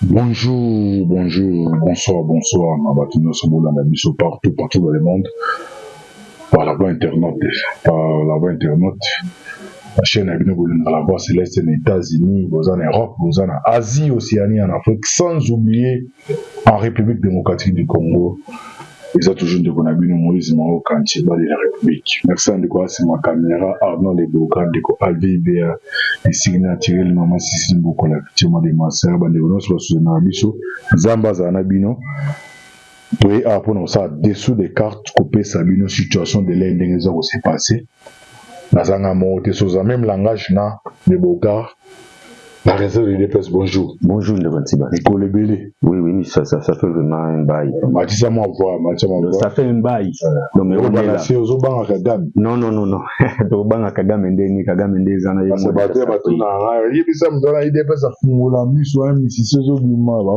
Bonjour, bonjour, bonsoir, bonsoir. Mabatino Sobola Nabiso partout dans le monde. Par la voie internet, La chaîne Abino Bolin, la voie céleste aux États-Unis, vous en Europe, vous en Asie, Océanie, en Afrique, sans oublier en République démocratique du Congo. Ils ont toujours de Bonabino Moïse Mao Kantiba de la République. Merci de quoi c'est ma caméra, Arnaud Les Bogran, de quoi AVBA, les signatures, le maman Sissi Mboko, la effectivement des masseurs, de Bonos, sur Nabiso, Zamba Zanabino. Puis après, ça, dessous des cartes, coupées, Sabino, situation de l'aide, des heures où c'est passé. Nazanga Mote, sur le même langage, na, de Bogard. La réserve de DPS, bonjour. Bonjour, le Vantiba. Nicole Bélé. Oui, ça fait vraiment un bail. Mathisa m'envoie. Ça fait un bail. Non, mais on va laisser aux Obama Kagame. Non. Obama Kagame Ndeni, Kagame Ndezana. Parce que Baté, il y a ça, on a idée, ça fout la mise ou un missi, au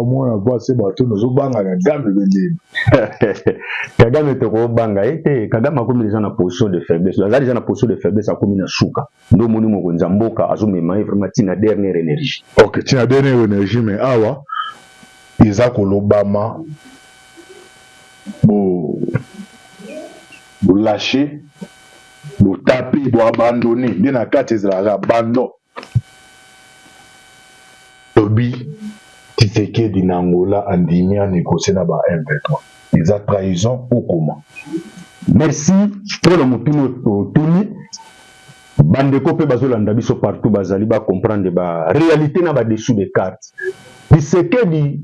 moins, on voit ces bateaux, nos Obama Kagame Ndeni. Kagame te Obanga, Kagame a commis les gens en position de faiblesse. Les gens en position de faiblesse a commis un chouka. Nous, mon Nzamboka, Azumema, vraiment, la dernière énergie. Ok, tu as donné l'énergie, mais awa, Isaac Obama, vous lâcher, vous taper, vous abandonner. Bien à 4 abandon. Tobi, Tshisekedi d'Angola, Andimi a négocié na ba M23. Ils ont trahison ou comment? Merci pour le mot Tuni. Bandeko pe bazolanda biso partout bazali ba comprendre ba réalité na ba dessous des cartes. Tshisekedi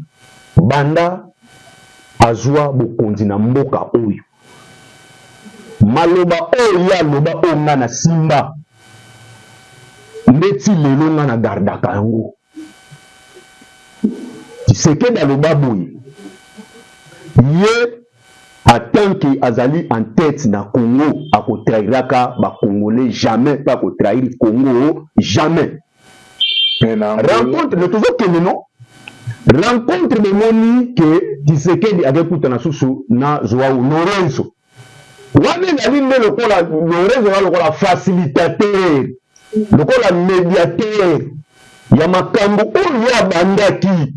banda azwa bokonzi na mboka oyo. Maloba oyo ya loba oyo nga na simba. Ndeti lelo nga na gardaka yango. Tshisekedi aloba boye. Ye en tant que Azali en tête na Congo, à trahiraka ba Congolais jamais, pas à trahir Congo jamais. Rencontre le toujours que non. Rencontre de moni que Tshisekedi avait coûté na susu na Joao Lorenzo. Wane na linde lokola Lorenzo lokola facilitateur, lokola médiateur. Ya makambo oyo ya bandaki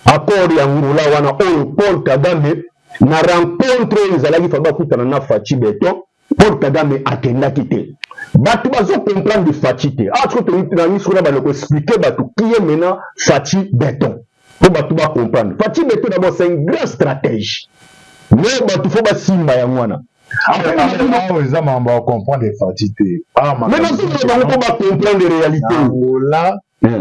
accord ya Angola wana oyo Paul Kagame. Na rencontre ezalaki faba kutana na Fachi Beton Paul Kagame akenda kite batu bazo comprendre Fachi te atko to na miso na baloko expliquer batu qui est maintenant Fachi Beton pour batu ba comprendre Fachi Beton d'abord c'est un grand stratège mais batu faut ba simba ya mwana ils ont comprendre Fachi te mais non tout ba comprendre les réalités là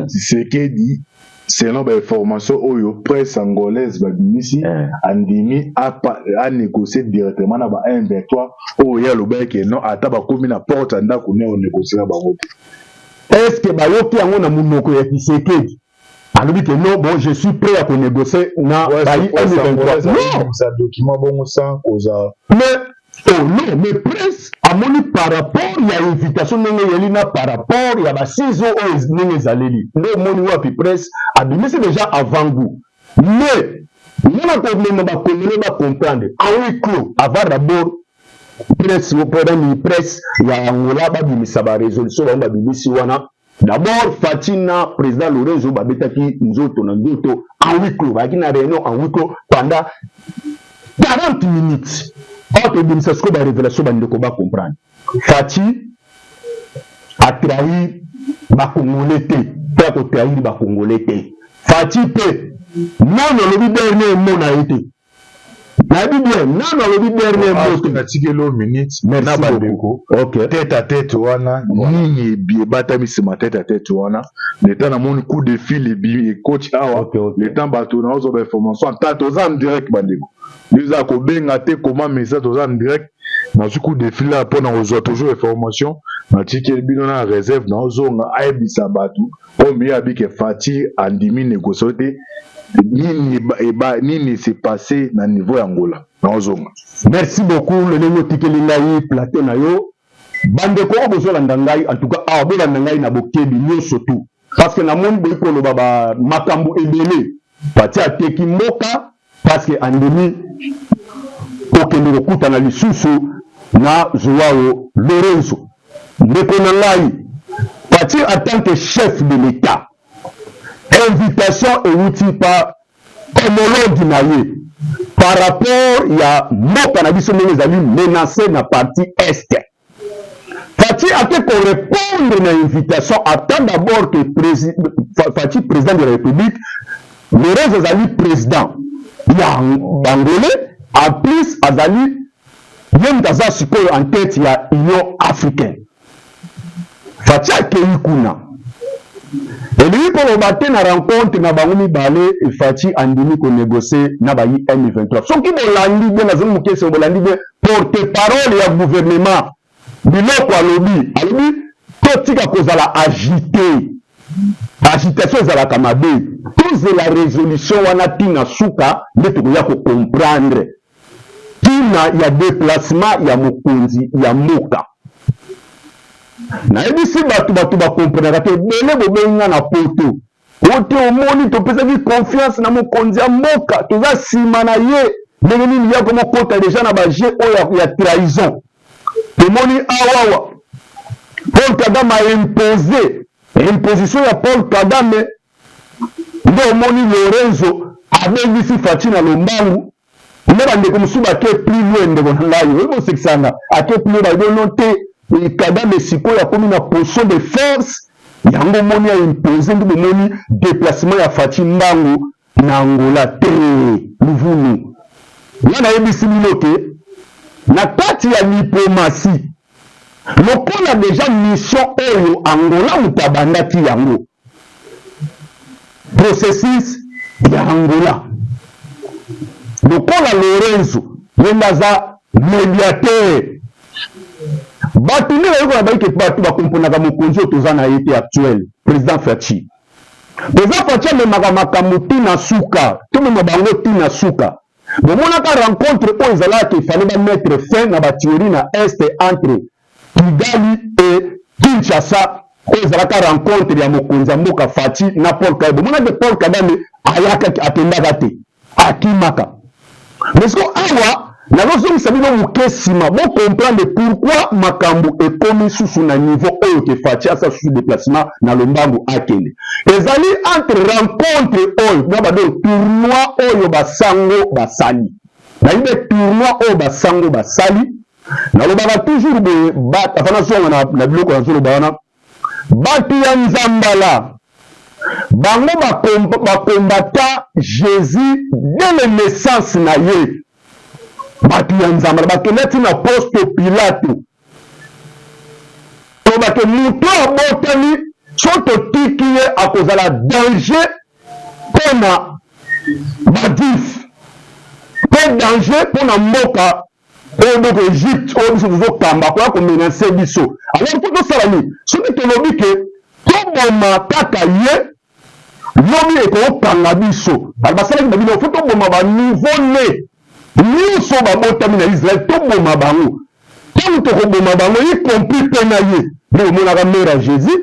c'est ce dit selon les informations oyo presse angolaise babimisi andimi a négocié directement na ba M23 oyo ya lobeke non ata ba komi na porte anda ko ne on négocier ba bango. Est-ce que ba yoki yango na munoko ya Tshisekedi alobi que non bon je suis prêt à négocier na ba M23 non ça document bon sans cause mais oh non, mais presse a moni par rapport il y a invitation n'engayelina par rapport il y a ba ciseaux n'engezaleli ndo moni wapi presse a mais c'est déjà avant goût mais n'a pas même ba comprendre en huis clos avant d'abord presse au programme presse il y a Angola ba bimisa ba résolution ba bimisi wana d'abord Fatina président Lorenzo babetaki nzoto na nzoto en huis clos ba kina réunion en huis clos pendant 40 minutes. Autre organisation de révélation bandeko ba comprendre. Fati a trahi ba Congolais te, pas ko trahi ba Congolais te. Fati pe non le dernier mot na été. Na dit bien non le dernier mot na tikelo minute na bandeko. OK. Tête à tête wana nini bi batami sima tête à tête wana. Le temps na mon coup de fil et coach awa. Le temps bato na ozo ba information tato en direct bandeko. Nous avons bien comment message en direct. Dans ce coup de fil là, pour nous toujours information. Dans le bilan en réserve, dans zone Aïbi Sabatou, au mieux avec Fati, Andimi négocié. Ni s'est passé dans le niveau Angola. Dans zone. Merci beaucoup. Le niveau Tikelingaï, Plateau Nayo. Bandeko, besoin d'Andangaï, en tout cas, à Bolandangaï, n'a boké de surtout. Parce que na monde de Kolo Baba, Makambo Ebele, Fati a Teki Moka. Parce que Andemi okende kokuta na lisusu na Joao Lorenzo ndeko na ngai Fati en tant que chef de l'État invitation euti par homologue na ye par rapport ya mboka na biso ndenge ezali menacé na partie est. Fati ake korépondre na invitation attend d'abord que Fati président de la République Lorenzo azali président ya Bangolais en plus azali yenda za sikoyo en tête ya Union africaine. Fati akei kuna elingi koloba te na rencontre na bango mibale Fati andimi konégocier na bayi M23 soki bolandi bien nazo mokese bolandi bien porte-parole ya gouvernement biloko alobi totika kozala agité agitation ezalaka mabe tozela résolution wana ntina suka nde tokoya kocomprendre ntina ya déplacement ya mokonzi ya mboka. Nayebisi bato bakomprenaka te ebele bobenga na poto ote omoni topesaki confiance na mokonzi ya mboka toza nsima na ye ndenge nini ya komokota deja na baje oyo ya trahison. Tomoni awawa Paul Kagame a imposé imposition ya Paul Kagame nde omoni Lorenzo abengisi Fati na lombangu nde bandeko mosusu bake plus loin ndeko na ngai oyo bosekisanga ake plus babono te Kagame sikoyo akomi na position de force yango omoni ya imposé nde bomoni déplacement ya Fati mbangu na Angola te luvunu wana yebisi bino ke na kati ya diplomatie lokola deja mission oyo Angola mutabandaki yango processus ya Angola lokola Lorenzo yenda za médiateur bato nde bayeko na bayike bato bakomponaka mokonzi oyo toza na ye te actuel président Faci amemaka makambo ntina suka tomema bango ntina suka bomonaka rencontre oyo ezalaka efale bamettre fin na bathéorie na est entre Kigali et Kinshasa oyo ezalaka rencontre ya mokonzi ya mboka Faci na Paul Kagame bomonaka Paul Kagame ayaka akendaka te akimaka mais awa nazozongisa bino moke nsima bocomprendre pourquoi makambo ekomi susu na niveau oyo ke Faci asa susu déplacement na lombangu akende ezali entre rencontre oyo na bado tournoi oyo basango basali nayibe tournoi oyo basango basali nalobaka toujours boye afana nazonga na biloko nazoloba wana bato ya nzambala bango bakombata Jésus dès le naissance na ye bato ya nzambala bakendaki na poste Pilato to bato moto abotami so totiki ye akozala danger mpona badif mpe danger mpona mboka oyo boko Egypte oyo biso tozokamba koya komenase biso alors mpo tosala nini soki tolobi ke toboma kaka ye lobi ekokanga biso bato basalaki babino fo toboma baniveau ne nyonso babotami na Israel toboma bango ntango tokoboma bango y compris mpe na ye nde omonaka mare ya Jésus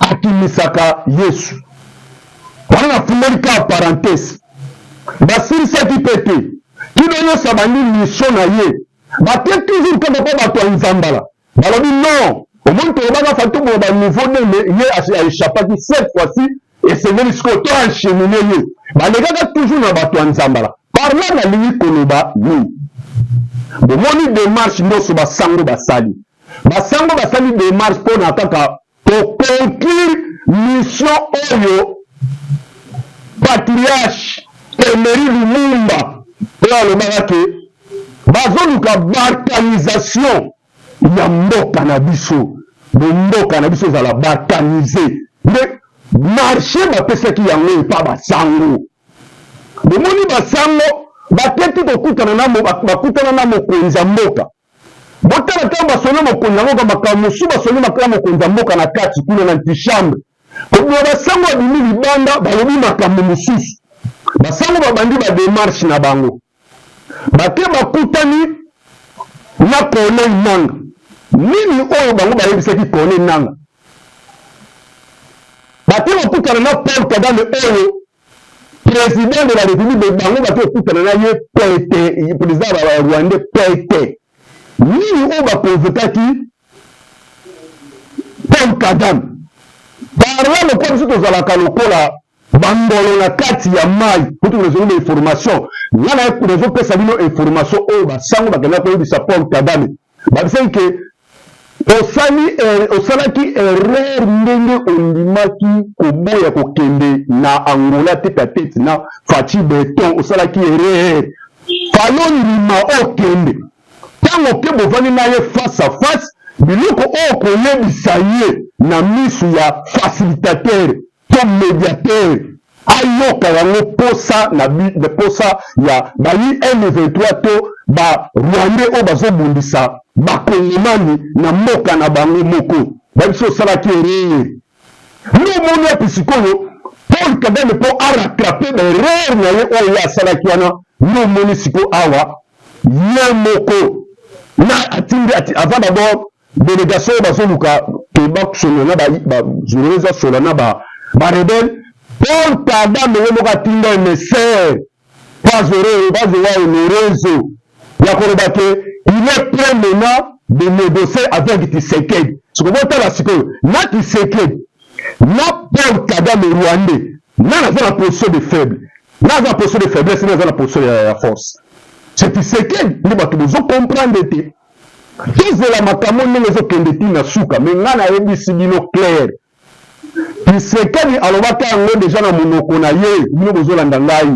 akimisaka Yesu wana nafungoli ka parenthèse basilisaki mpe te kino nyonso abandi mission na ye bake toujours kaka mpo bato ya nzambala balobi non omoni tolobaka fa toboma baniveau nene ye aéchappaki cette fois-ci esengeli sikoyo to enchemine ye balekaka toujours na bato ya nzambala par là nalingi koloba nini bomoni démarche nyonso basango basali démarche mpona kaka koconclure mission oyo patriarche Emery Lumumba oyo alobaka ke bazoluka balkanisation ya mboka na biso bomboka na biso ezala balkanise nde marché bapesaki yango epa basango bomoni basango baketi kokutana na mokonzi ya mboka botala ntango basoni mokonzi ya mboka makambo mosusu basoni makala mokonzi ya mboka na kati kuna na antichambre kobima basango babimi libanda balobi makambo mosusu basango babandi badémarche na bango bake bakutani na Corneille Nangaa nini oyo bango bayebisaki Corneille Nangaa bake bakutana na Paul Kagame oyo président de la République bango bake bakutana na ye pete président ya Rwanda pete nini oyo bakonvokaki Paul Kagame par là lokola biso tozalaka lokola bangolo na kati ya mai kutu rezo de information ngana rezo pesa bino information o ba sango bakenda ko yebisa Paul Kagame ba bisenke osalaki erreur ndenge ondimaki koboya kokende na Angola tete à tete na Faci Beton osalaki erreur falondima okende ntango ke bovandi na ye face à face biloko oyo koyebisa ye na misu ya facilitateur to médiateur ayoka yango posa na posa ya bayi M23 to ba Rwandais oyo bazobundisa bakongomani na mboka na bango moko babiso osalaki erreur nomoni ya pisikoyo Paul Kagame mpo arattrape baerreur na ye oyo ye asalaki wana nomoni siko awa ye moko na atindi avant d'abord délégation oyo bazoluka ke basola na bajournaliste basola na barebele Paul Kagame ye moko atinda émissaire bazowa honorezo ya koloba ke il est prêt maintenant de négocier avec Tshisekedi. Ce que vous avez dit, na Tshisekedi, na Paul Kagame Rwandais, na la position de faible, na la position de faiblesse, na la position de force. C'est Tshisekedi, nous devons comprendre que tous les makamon ne les ont na suka, mais na na yebi sibino clair. Tshisekedi alobaka ngo déjà na monoko na ye, bino bozolanda ngai.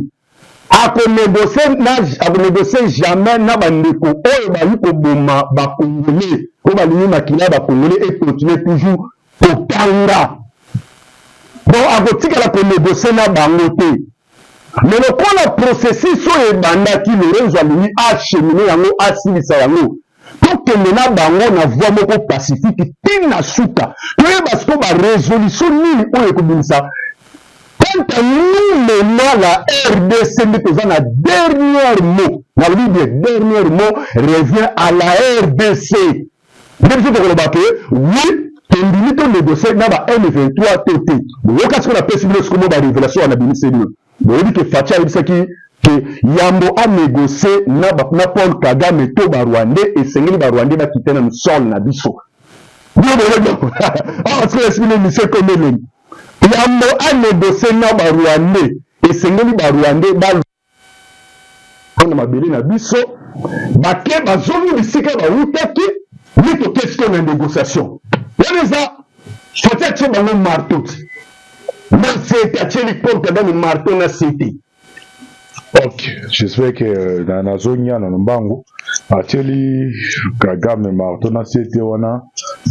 akonégocier jamais na bandeko oyo bali koboma bakongolais oyo balingi makila bakongolais et continuer toujours kokanga bon akotikala konégocier na bango te mais lokola processus oyo ebandaki Lorenzo alingi achemine yango asilisa yango tokende na bango na voie moko pacifique ntina suka toyeba siko barésolution nini oyo ekobimisa. Quant à nous, maintenant, la RDC, la dernier mot, la dernier mot revient à la RDC. Même si vous avez oui, on limite au négocier dans la M23 TT. Vous voyez ce qu'on appelle la révélation à la BNC. Vous voyez que Fatia a dit que Yambo a négocié na Paul Kagame to Rwandais et Sengeli Rwandais va quitter le sol na biso. Vous voyez, ah, c'est l'expliquer monsieur comme il Yambo a négocié na Rwandais et Sengeli Rwandais na mabeli na biso bake bazongi bisika bautaki mito question na négociation yaneza Fatia tche bango marteau na c'était tche Paul Kagame marteau na c'était. Ok, j'espère que dans la zone ya na mbango acheli Kagame marteau na c'était wana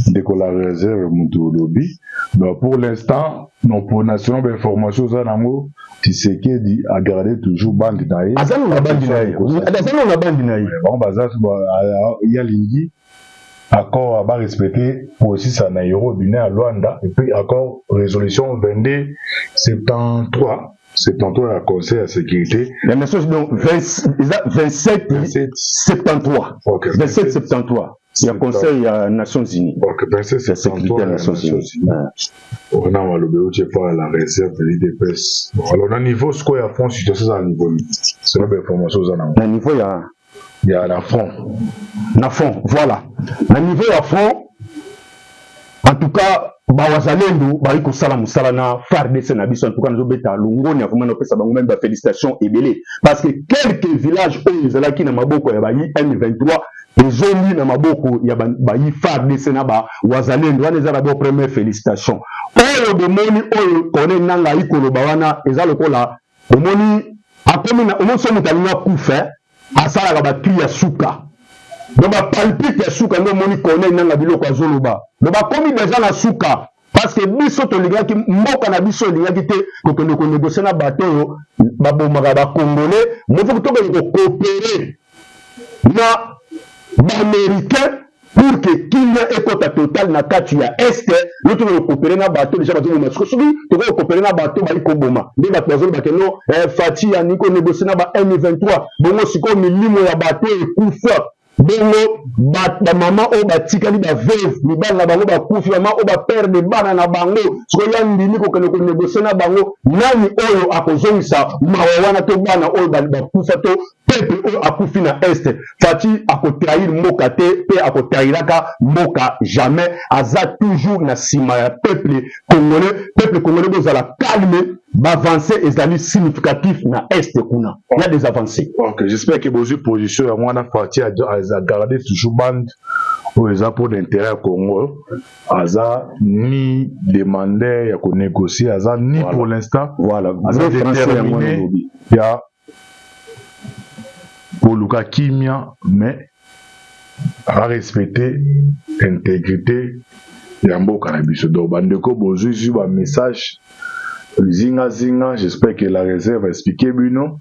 décoller réserve mutu lobby. Donc pour l'instant non pour national d'information za nango Tshisekedi a gardé toujours bande naïe. Azano na bande naïe. Azano na bande naïe. Bon bazas il y a lingi accord à respecter aussi ça Nairobi à Luanda et puis accord résolution 2273 à Conseil de sécurité. La nation donc 27 73. Okay, 27 73. Il y a Conseil des Nations Unies. Donc 27 73 Nations Unies. On a le bureau de la réserve de l'IDPS. Alors à niveau ce qu'il y a fond situation à niveau. C'est une information à niveau il y a la front. Na front, voilà. À niveau à front, en tout cas, bawazalendo bari ko sala musala na FARDC na biso en tout cas nous beta lungoni afuma no pesa bango même ba félicitations ebele parce que quelques villages oyo ezalaki na maboko ya bayi M23 ezombi na maboko ya bayi FARDC na ba wazalendo wana ezala ba première félicitation oyo bomoni oyo kone nanga ikolo bawana ezalo kola bomoni akomi na omonso mutalinga kufa asala ba tri ya suka. Donc ba palpite ya suka ndo moni kone nanga biloko azoloba. Donc ba komi déjà na suka parce que biso to lingaki mboka na biso lingaki te ko négocier na bateau ba bomaka ba congolais mo faut to ko coopérer na ba américain pour que Kenya ekota total na kati ya est l'autre ko coopérer na bateau déjà bateau na soki to ko coopérer na bateau ba ko boma nde ba bazolo ba keno Fati ya niko négocier na ba M23 bongo siko milimo ya bateau ekufa. Bongo ba mama o ba tikali ba veuve ni bana bango ba kufi mama o ba père de bana na bango so ya ndini ko kene ko négocier na bango nani oyo akozongisa mawana to bana oyo ba kufa to peuple oyo akufi na est Fati akotrahir mboka te pe akotrahiraka mboka jamais aza toujours na sima ya peuple congolais bozala calme avancées ezali significatif na est kuna. Il y a des avancées. OK, j'espère que vos positions à moi na parti à garder toujours bande ou les pour l'intérêt Congo. Aza ni demander à négocier, aza ni pour l'instant. Voilà, aza déterminé. Il y a pour Luka Kimia mais à respecter l'intégrité ya mboka na biso. Donc bandeko bozui sur un message zinga zinga, j'espère que la réserve va expliquer bino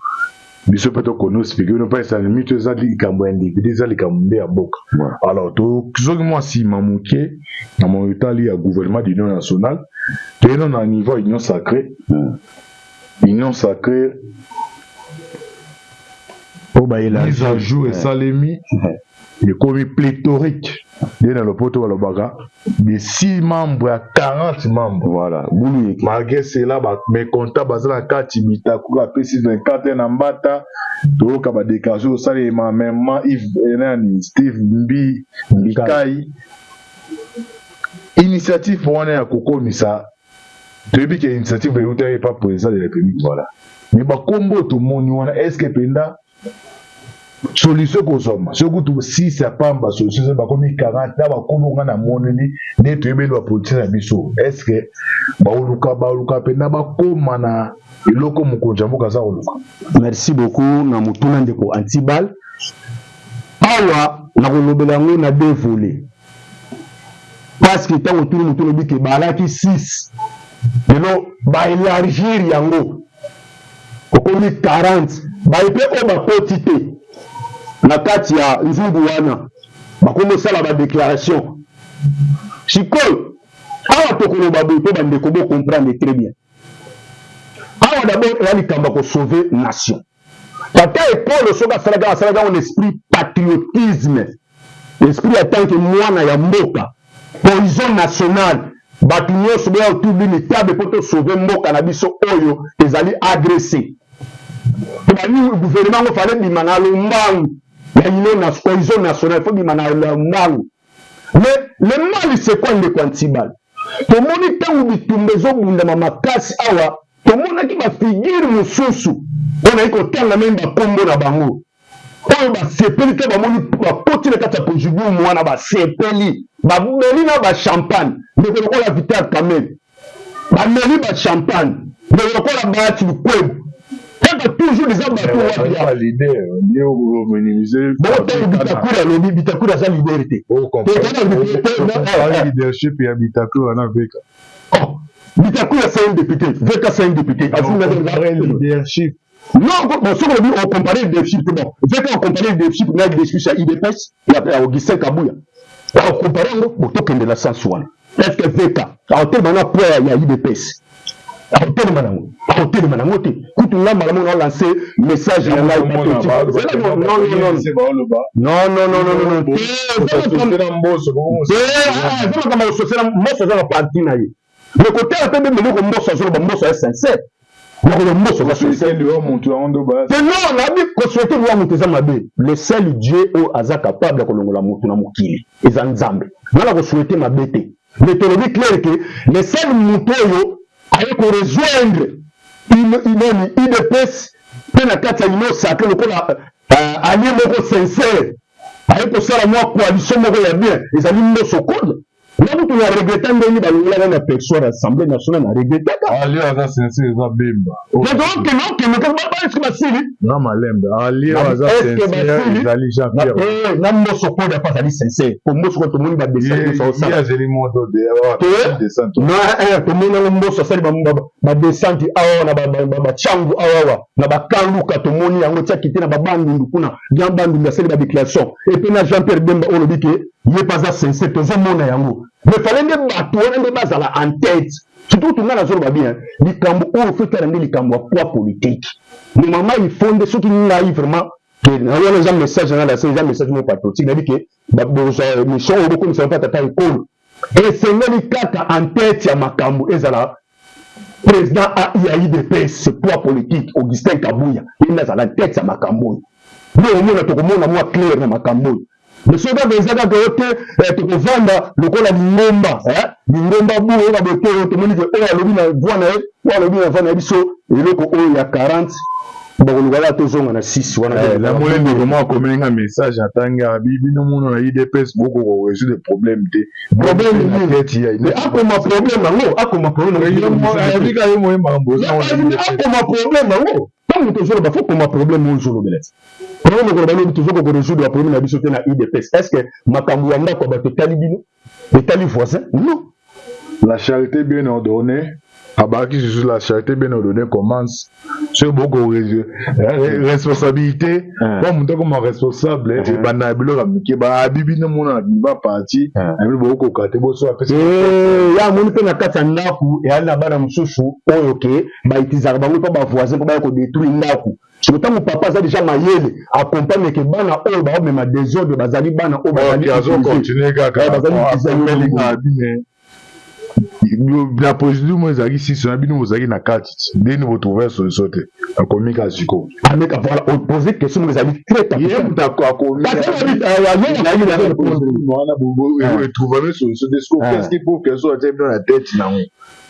biso peut qu'on nous explique nous pas ça limite ça dit kambo individu ça li kambo ya mboka. Alors to kizoki moi si mamuke na mon Italie à gouvernement d'union nationale te non à niveau union sacrée oh bah il a mise à jour et salemi et comme pléthorique il dans le poto à l'obaga de 6 membres à 40 membres. Voilà, malgré cela mes comptables bazala kati bitaku a pesi 24 na mbata to ka ba déclaration au sale même Yves Enani Steve Mbikai initiative pour on est à kokomisa depuis que initiative est pas président de la République. Voilà, mais ba kombo tout monde wana est-ce que penda solution kozoma surtout si ça pamba solution ça ba komi 40 na ba komo ngana moneli ne to ebelo politique na biso est-ce que ba oluka penda ba koma na eloko mukonja mboka za oluka. Merci beaucoup na mutuna ndeko Antibal awa na kolobela ngo na deux volets parce que tant autour mutuna bi ke balaki 6 lelo ba élargir yango komi 40 ba ipe o ba petite na kati ya nzungu wana bakomo sala ba déclaration sikoyo awa tokolo baboy to bandeko bo comprendre très bien awa d'abord yani kamba ko sauver nation tata Paul soka salaga un esprit patriotisme esprit tant que mwana ya mboka poison national batu nyonso bya autour d'une table pour sauver mboka na biso oyo ezali agressé to bani gouvernement ngo fallait bimana lombangu il a cohésion nationale, il faut dire mais le mal c'est quoi le quantibal? Tout le monde est où bitumbezo bunda makasi awa, tout le monde qui va figure mususu, on a écouté la même combo na bango. On va sepeli que ba moni ba poti le kata pojugu mwana ba sepeli, ba melina ba champagne, mais ko la vital quand même. Ba meli ba champagne, mais ko la ba tu kweb. Toujours des hommes à l'idée, Bitakura sa liberté. Leadership et Bitakura na Veka. Bitakura c'est un député, Veka c'est un député. Leadership. Non, on compare le leadership, bon. Veka on compare le leadership, on a discuté à IDPS, il y a Augustin Kabouya. On compare au token de la sensuelle. Est-ce que Veka, en termes de poids, il y a IDPS. Hôtel Manangote, écoute, là, on a lancé message. Non. Le côté à peine de l'eau, est sincère. Le seul Dieu est capable de la mokili. Ils ont zambé. Voilà, vous souhaitez ma bête. Mais tu le dis clair que le seul moutoyo avec rejoindre une IDPS pe na kati ya union sacrée lokola allié moko sincère avec osala mwa coalition moko ya bien ezali mboso code na mutu na regreta ndeni balongolaka na personne ya assemblée nationale na regretaka allié aza sincère eza bemba eske basili na malembe allié aza sincère ezali Jean Pierre na mboso code apa azali sincère po mboso code tomoni badesali modo tomoni mboso asali badesante awa na bachangu awawa na bakanluka tomoni yango tiaki te na babandundu kuna bien bandundu asali badéclaration epe na Jean Pierre Bemba oyo lobi ke ye pas sincère tozomona yango mais fallait nde bato wana nde bazala en tête surtout tunga nazoloba bien likambo oyo fetala nde likambo ya poids politique normalement il faut nde soki ngai vraiment nawana eza message na lase eza message mo patriotique nabi ke mission oyo bokomisa mpa tata ekolo esengeli kaka en tête ya makambo ezala président ya IDPS ce poids politique Augustin Kabouya ye nde azala tête ya makambo oyo nde omona tokomona mwa clair na makambo oyo mais soki ezaka ke ote tokovanda lokola lingomba lingomba buye na bote tomoni ke oyo alobi na voix na ye oyo alobi na voix na biso eloko oyo ya 40 bakoluka tozonga na 6 wana la molende comment akomeli nga message atanga bino muno na IDPS boko ko résoudre problème te problème ni mais akoma problème nango akoma problème nango ayebika yo moye mambo akoma problème nango tango tozoloba fo koma problème oyo ozolobelati problème okoloba lobi tozoko ko résoudre problème na biso te na IDPS est-ce que makambo ya ndako bato etali bino etali voisin non la charité bien ordonnée abaki sur la charité bien ordonnée commence sur beaucoup responsabilité comme muto comme responsable et bana bilo kamike ba bibi no mona ba parti ami beaucoup kate bo so apesa ya moni pe na kata ndaku e ala bana mususu oyo ke ba itizaka bango pa ba voisin pa ba ko détruire ndaku sur tant mon papa ça déjà mayele accompagne que bana oyo ba mema désordre bazali bana oyo bazali continuer kaka bazali la procédure moi ezaki si na bino bozaki na kati deni botrouver solution te akomika siko ameka voilà opposer question moi ezali très tapé akomika trouver solution de ce qu'est-ce qu'il faut que soit dans la tête nango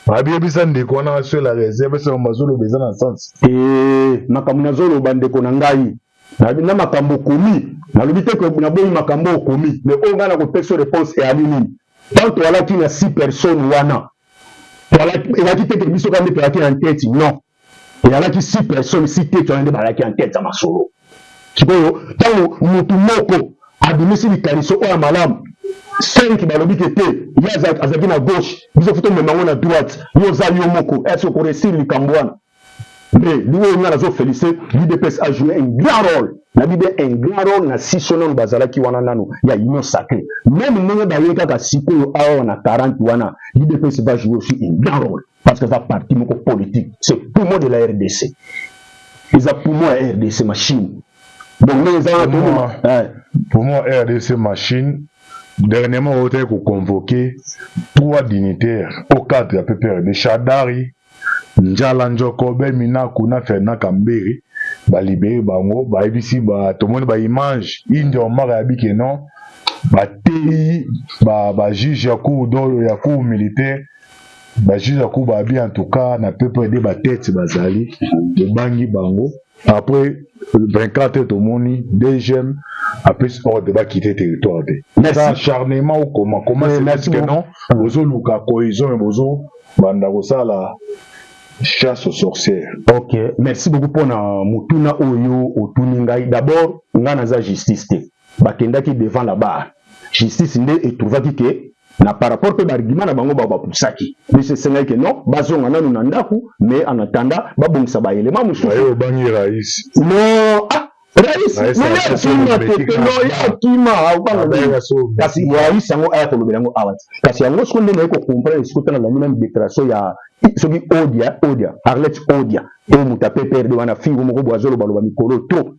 abiyebisa ndeko wana sur la réserve sur mazolo beza na sens makambo nazolo bandeko na ngai na makambo komi nalobi te ko na boyi makambo komi mais on nga na ko pesa réponse et anini tant voilà qu'il y a 6 personnes wana voilà il y a qui te biso quand même en tête non il y a là qui 6 personnes si tu as des en tête ça ma solo sikoyo tant mutu moko abimisi likaliso oya malamu 5 balobi ke te ya azaki na gauche biso futo memango na droite yo zali yo moko est-ce ko réussir likambo wana mais lui on a raison féliciter l'IDPS a joué un grand rôle na bide un grand rôle na sisono bazala ki wana nano ya union sacrée même ndenge ba yeka ka sikoyo awa na 40 wana l'IDPS va jouer aussi un grand rôle parce que ça parti moko politique c'est poumon de la RDC ils a poumon la RDC machine donc les gens pour moi RDC machine dernièrement on a convoqué 3 dignitaires au cadre de la PPRD Chadari Njala Njokobe Minaku na Fernand Kamberi ba libéré bango ba ebisi ba to moni ba image inde o mara biki non ba tei ba juge ya cour d'ordre ya cour militaire ba juge ya cour ba bi en tout cas na peuple de ba tête bazali de bangi bango après 24 to moni deuxième après ordre ba quitter territoire de ça acharnement ou comment c'est que non bozo luka cohésion et bozo banda ko sala chasse aux sorcières. Ok, merci beaucoup pour na mutuna oyo otuningai. D'abord, on a za justice te. Bakenda ki devant la barre. Justice nde et trouva ki ke na par rapport pe argument na bango ba pusaki. Mais c'est sengai que non, bazonga nanu na ndaku, mais en attendant ba bongisa ba élément mususu. Ayo bangi rais. Non, rais, kasi rais yango aya kolobela yango awati. Kasi yango skonde na ko comprendre sikotana la même déclaration ya soki Odia Arlette Odia et mutape perde wana fingo moko boazolo baloba mikolo to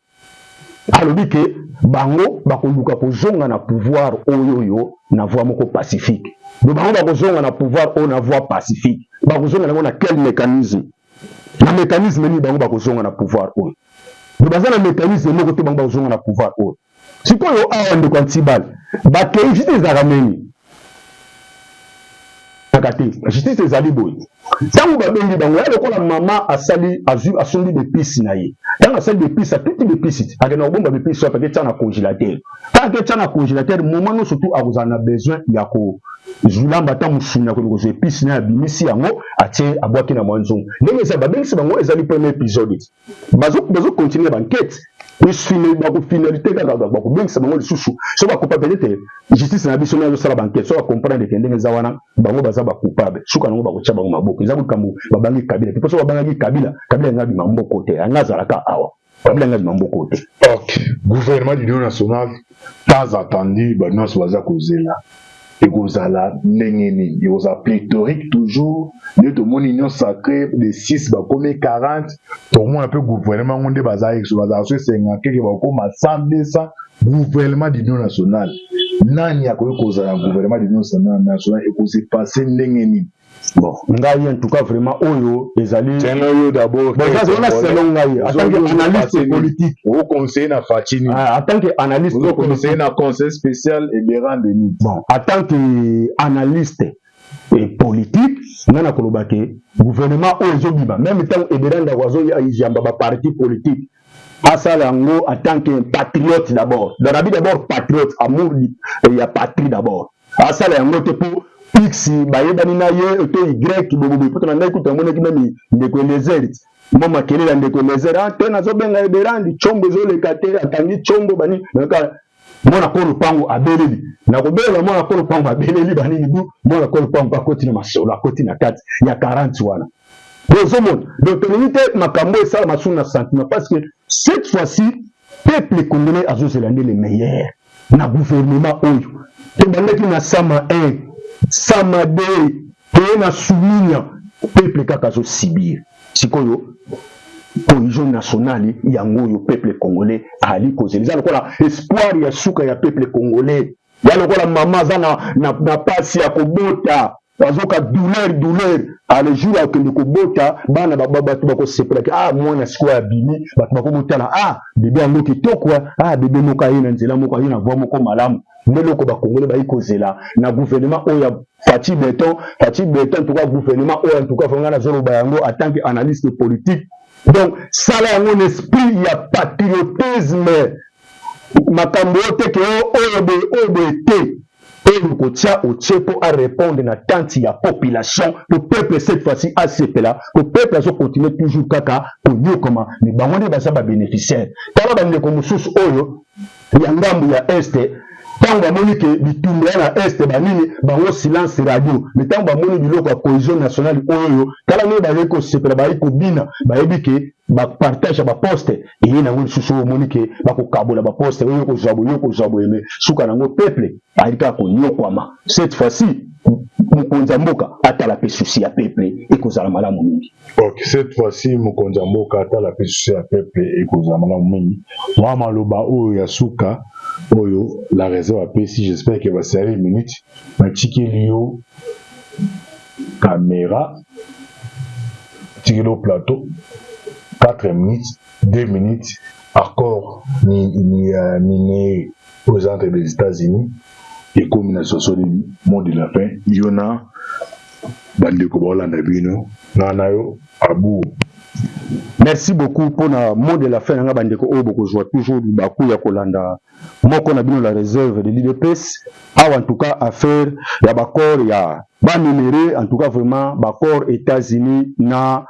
alobi ke bango bakoluka kozonga na pouvoir oyo na voie moko pacifique do bango bakozonga na pouvoir oyo na voie pacifique bakozonga nango na quel mécanisme na mécanisme ni bango bakozonga na pouvoir oyo do bazana mécanisme moko te bango bakozonga na pouvoir oyo sikoyo awa ndeko Ntibala bakei juste ezameni justice ezali boye tango babengi bango ya lokola mama asali asombi bepisi na ye tango asali bepisi atuti bepisi akende kobomba bepisi so apeke tia na congélateur tanke tia na congélateur moment no surtout akozala na besoin ya kozulamba ta mosuni ya koleka kozwa episi na abimisi yango atie abwaki na mwa nzongo ndenge eza babengisi bango ezali premier épisode bazocontinue bankete bakofinalité kaka bakobengisa bango lisusu so bakopa peut-être justice na biso nayo azosala bankete so bakomprendre ke ndenge eza wana bango baza bacoupable suka nango bakotia bango maboko eza likambo babangi kabila pipo so babangaki kabila yanga bima mboko te yanga azalaka awa kabila yanga bima mboko te. Ok, gouvernement de l'Union nationale temps attendu banyonso baza kozela ekozala ndenge nini ekozala pléthorique toujours nde tomoni union sacrée de 6 bakomi 40 tomoni un peu gouvernement ngo nde bazalaki so bazala so esenga keke bakoma 100 200 gouvernement de l'Union nationale nani akoki kozala gouvernement de l'Union nationale ekozipase ndenge nini bon ngai en tout cas vraiment oyo ezali selon d'abord bon ça c'est selon ngai en tant qu'analyste politique au conseil na Fatini en tant qu'analyste au conseil na conseil spécial Ebera Denis bon en tant qu'analyste politique nana koloba ke gouvernement oyo ezobiba même tant Ebera Ndakwazo yamba ba parti politique Asalango en tant que patriote d'abord. Dans la vie d'abord patriote, amour il y a patrie d'abord. Asalango te pour X, bayebani na ye, to Y, bobo, pour t'en écouter mon équipe même de connaisser. Mama kele la de connaisser. Ah, tena zo benga eberandi chombo zo le kate, atangi chombo bani. Naka mona ko lupango abeleli. Na ko bela mona ko lupango abeleli bani ni bu, mona ko lupango pa koti na masolo, koti na kati ya 40 wana. Donc, l'unité Makambo et ça, ma sentiment parce que cette fois-ci, peuple congolais a zélandé les meilleurs. Na gouvernement oyo. Et dans les na sama 1, sama 2, et na souminya, peuple kakazo sibir. Sikoyo, cohésion nationale, yango yo peuple congolais ali causer. Les alors espoir ya suka ya peuple congolais. Ya lokola mama za na pasi ya kobota. Azoka douleur à le jour à que le kobota bana babatu bako sepela ah mwana siko ya bini batu bako motala ah bébé ango kitoko ah bébé moka yina nzela moka yina voix moko malamu ndelo ko bakongole ba ikozela na gouvernement oya Fati Beton en tout cas gouvernement oya en tout cas fanga na zolo bayango en tant qu'analyste politique donc ça là un esprit il y a patriotisme makambo te ke oyo et le kotia au tchepo à répondre à tant il y a population le peuple cette fois-ci a CP là le peuple a continué toujours kaka pour dire comment mais bango ba ça ba bénéficiaire tala bande ko mususu oyo ya ngambu ya este tant ba moni ke bitumba na este banini bango silence radio mais tant ba moni biloko ya cohésion nationale oyo tala ne ba ko CP ba ko bina ba ebike ba partage ba poste et na woni susu moni ke ba ko kabola ba poste oyo ko zabo eme suka nango peuple alika ko nyokwama cette fois-ci mukonza mboka atala pe souci ya peuple et ko zala malamu mingi. OK, cette fois-ci mukonza mboka atala pe souci ya peuple et ko zala malamu mingi. Wa maloba oyo ya suka oyo la réserve a si j'espère que va servir une minute. Ma tikilio caméra tikilo plateau 4 minutes, 2 minutes, accord ni aux entrées des États-Unis et comme une association du monde de la fin, il y en a Bandeko Bolanda Bino, Nanayo, Abou. Merci beaucoup pour le mot de la fin. Nanga Bandeko Oboko joue toujours du Bakou Yakolanda. Moi, qu'on a bien la réserve de l'IDPS, en tout cas, affaire, il y a Bakor, il y a Banuméré, en tout cas, vraiment, Bakor, États-Unis, na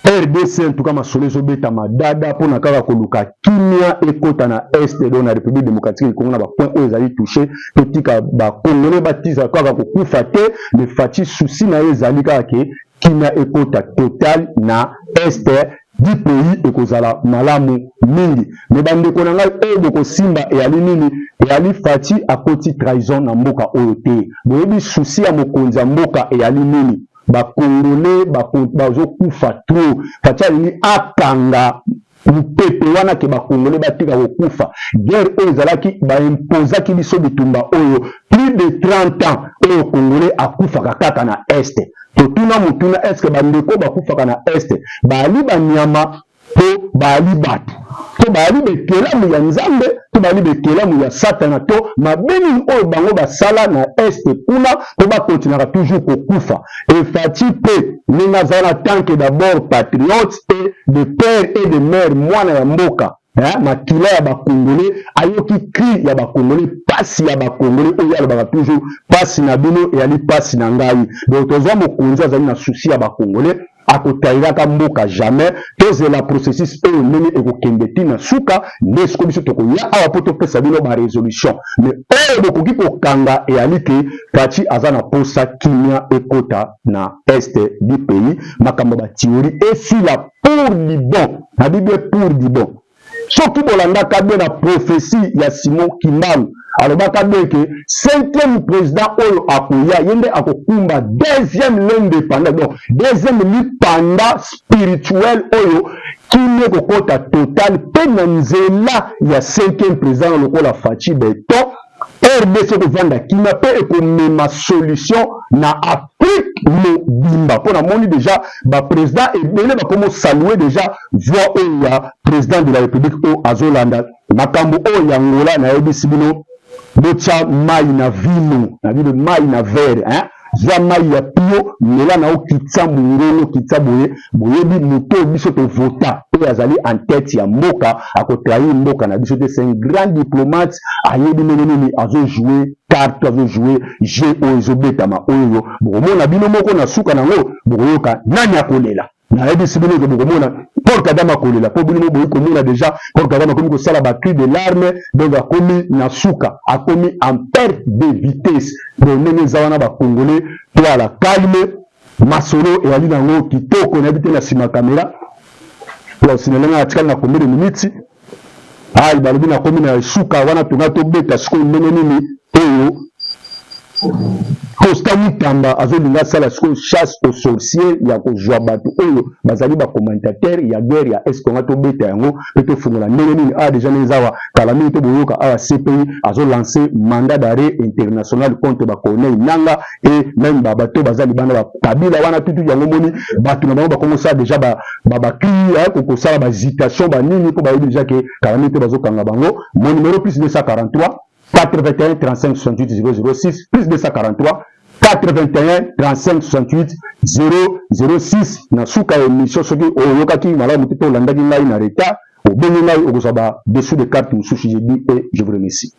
RDC en tout cas masole zo beta madada pour na kaka koluka kimia ekota na est de la République démocratique du Congo na ba point où ezali touché petika ba congolais batiza kaka kokufa te le fati souci na ezali kaka ke kimia ekota total na est du pays ekozala malamu mingi mais bande ko na ngai ebo ko simba e ali nini e ali fati akoti trahison na mboka oyo te boyebi souci ya mokonzi mboka e ali nini bakongole bazokufa trop fati alingi akanga mupepe wana ke bakongole batika kokufa guerre oyo ezalaki baimpozaki biso bitumba oyo plus de 30 ans oyo kongole akufaka kaka na este totuna motuna eske bandeko bakufaka na este bali banyama to bali bato to bali bekelamu ya nzambe to bali bekelamu ya satana to mabeni oyo bango basala na este kuna to bakontinaka toujours kokufa efati pe ninga zala tanke d'abord patriote et de père et de mère mwana ya mboka makila ya bakongole ayoki cri ya bakongole pasi ya bakongole oyo alobaka toujours pasi na bino eyali pasi na ngai donc tozwa mokonzi azali na susi ya bakongole akotairaka mboka jamais tozela processus oyo ndenge ekokende tina suka nde siko biso tokoya awa po topesa bino barésolution mais oyo bokoki kokanga eyali ke kati aza na posa kimia ekota na este du pays makambo bathéorie esila pour du bon na bible pour du bon soki bolandaka bien na prophétie ya Simon Kimbangu alobaka bien ke 5e président oyo akoya yende akokumba deuxième l'indépendant donc deuxième lipanda spirituel oyo kine kokota total pe na nzela ya 5e président lokola Fati Beton RDC kovanda kina pe ekomema solution na Afrique mobimba mpona moni déjà baprésident ebele bakomo saluer déjà voix oyo ya président de la République oyo azolanda makambo oyo ya ngola nayebisi bino botya mai na vino na bino mai na verre zwa mai ya pio mela na okitsa mungolo kitsa boye boyebi moto biso to vota oyo azali en tête ya mboka akotrahir mboka na biso te. C'est un grand diplomate ayebi nini azojouer carte azojouer jeu oyo ezobetama oyo bokomona bino moko na suka nango bokoyoka nani akolela nayebisi bino bokomona Paul Kagame akolela po bino boyi komona déjà Paul Kagame akomi kosala bacri de larmes donc akomi na suka akomi en perte de vitesse donc ndenge eza wana bakongolais to ala calme masolo eyali nango kitoko nayebi te na nsima kamera osinelanga atikali na combien de minutes balobi nakomi na suka wana tonga tobeta sikoyo ndenge nini oyo Constant Mutamba azolinga sala sikoyo chasse aux sorciers ya kozwa bato oyo bazali bacommentateur ya guerre ya est konga tobeta yango pe tofungola ndenge nini déjà nezawa kala mingi to boyoka awa CPI azolancer mandat d'arrêt international contre bacolonel Nanga et même bato bazali bana bakabila wana tutu yango moni bato na bango bakomosa déjà bakri kokosala bazitation banini po bayebi déjà ke kala mingi to bazokanga bango. Mon numéro plus 243 81 35 68 006 plus 243 81 35 68 006 na suka émission soki oyokaki malamu te olandaki ngai na retard obengi ngai okozwa ba dessous de carte mosusu j'ai dit et je vous remercie.